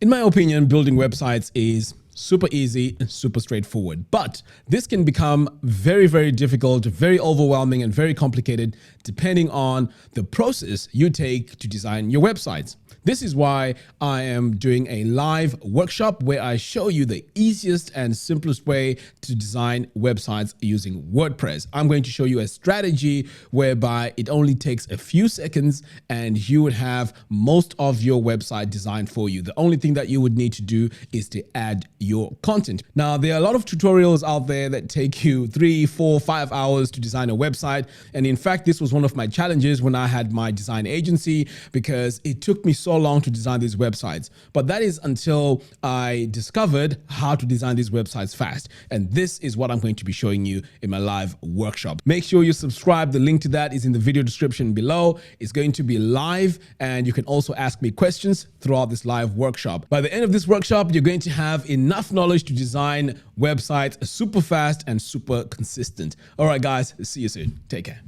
In my opinion, building websites is super easy and super straightforward, but this can become very, very difficult, very overwhelming, and very complicated depending on the process you take to design your websites. This is why I am doing a live workshop where I show you the easiest and simplest way to design websites using WordPress. I'm going to show you a strategy whereby it only takes a few seconds and you would have most of your website designed for you. The only thing that you would need to do is to add your content. Now, there are a lot of tutorials out there that take you 3, 4, 5 hours to design a website. And in fact, this was one of my challenges when I had my design agency because it took me so long to design these websites. But that is until I discovered how to design these websites fast. And this is what I'm going to be showing you in my live workshop. Make sure you subscribe. The link to that is in the video description below. It's going to be live and you can also ask me questions throughout this live workshop. By the end of this workshop, you're going to have enough knowledge to design websites super fast and super consistent. All right, guys, see you soon. Take care.